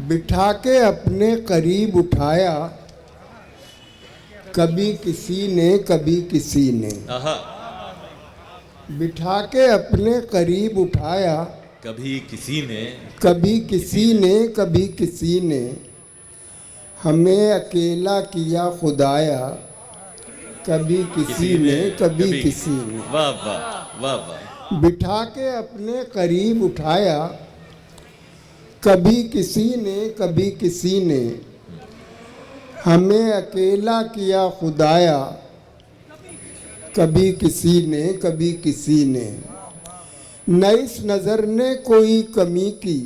बिठा के अपने करीब उठाया, कभी किसी ने कभी किसी ने। बिठा के अपने करीब उठाया, कभी किसी ने कभी किसी ने कभी किसी ने। हमें अकेला किया खुदाया, कभी किसी ने कभी किसी ने। वाह वाह वाह वाह। बिठा के अपने करीब उठाया, कभी किसी ने कभी किसी ने। हमें अकेला किया खुदाया, कभी किसी ने कभी किसी ने। न इस नज़र ने कोई कमी की,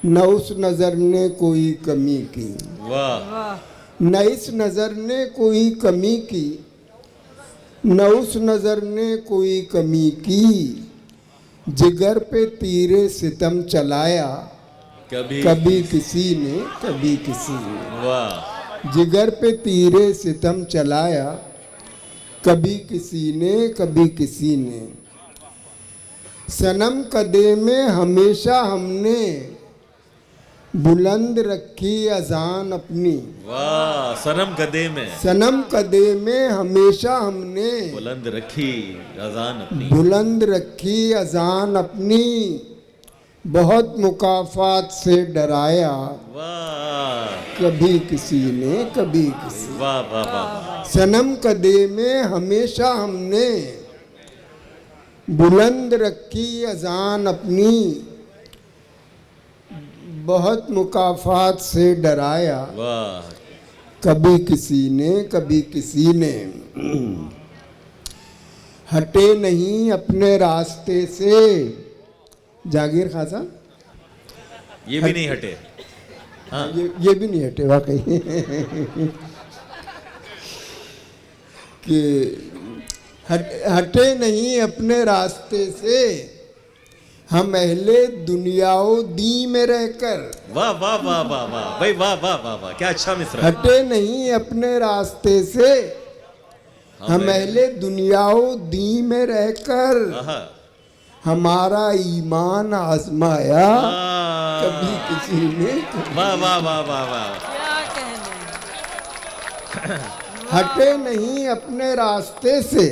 न उस नज़र ने कोई कमी की। वाह। न इस नज़र ने कोई कमी की, न उस नज़र ने कोई कमी की। जिगर पे तीरे सितम चलाया, कभी किसी ने कभी किसी ने। वाह। जिगर पे तीरे सितम चलाया, कभी किसी ने कभी किसी ने। सनम कदे में हमेशा हमने बुलंद रखी अजान अपनी। वाह। सनम कदे में, सनम कदे में हमेशा हमने बुलंद रखी अजान अपनी। बुलंद रखी अजान अपनी। बहुत मुकाफात से डराया, वाह। कभी किसी ने कभी किसी। वाह वाह वाह। सनम कदे में हमेशा हमने बुलंद रखी अजान अपनी। बहुत मुकाफात से डराया, वाह। कभी किसी ने कभी किसी ने। हटे नहीं अपने रास्ते से। जागीर खान साहब ये भी नहीं हटे। हाँ। ये भी नहीं हटे वाकई। कि हटे नहीं अपने रास्ते से, हम अहले दुनियाओ दी में रहकर। वाह वाह वाह वाह वाह भाई, वाह वाह वाह वाह, क्या अच्छा मिसरा। हटे नहीं अपने रास्ते से, हम अहले दुनियाओ दी में रहकर। हमारा ईमान आजमाया, कभी किसी ने। वाह वाह वाह वाह वाह। हटे नहीं अपने रास्ते से,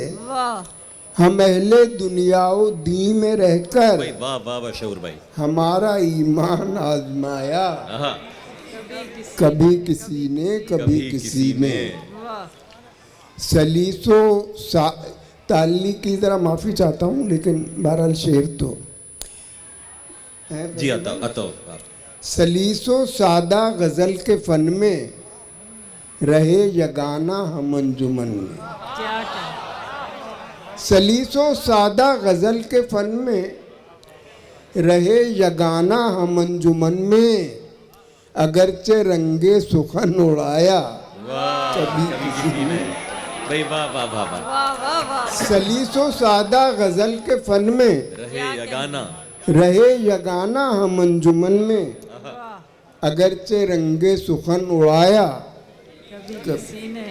हम अहले दुनियाओ दी में रहकर। भाई वाह वाह वाह शऊर भाई। हमारा ईमान आजमाया, कभी किसी ने कभी किसी ने। सलीसो ताली की ज़रा माफ़ी चाहता हूँ, लेकिन बहरहाल शेर तो जी आता। सलीसो सादा गज़ल के फ़न में रहे यगाना हम अंजुमन में। सलीसो सादा गज़ल के फ़न में रहे यगाना हम अंजुमन में। अगरचे रंगे सुखन उड़ाया, कभी किसी ने। भाई वाह वाह वाह वाह। सलीसो सादा गज़ल के फ़न में रहे यगाना हम अंजुमन में। अगरचे रंगे सुखन उड़ाया, कभी किसी ने।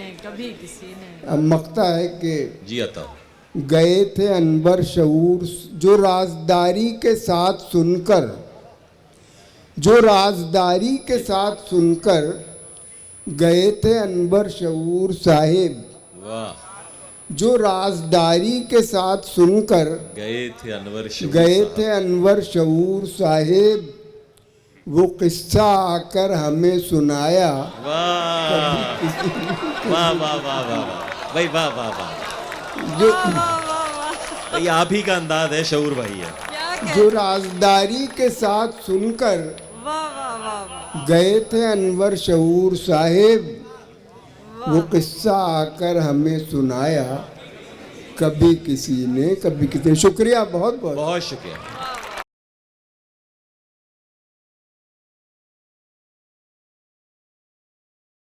अब मकता है कि जी आता। गए थे अनबर शऊर, जो राजदारी के साथ सुनकर, जो राजदारी के साथ सुनकर गए थे अनबर शऊर साहिब। वाह। जो राजदारी के साथ सुनकर गए थे अनवर शऊर साहिब। वो किस्सा आकर हमें सुनाया। वाह वाह वाह वाह वाह भाई, वाह वाह वाह। जो भाई आप ही का अंदाज है, शऊर भाई है। जो राजदारी के साथ सुनकर गए थे अनवर शऊर साहिब। वो किस्सा आकर हमें सुनाया, कभी किसी ने कभी किसी ने। शुक्रिया, बहुत बहुत बहुत शुक्रिया।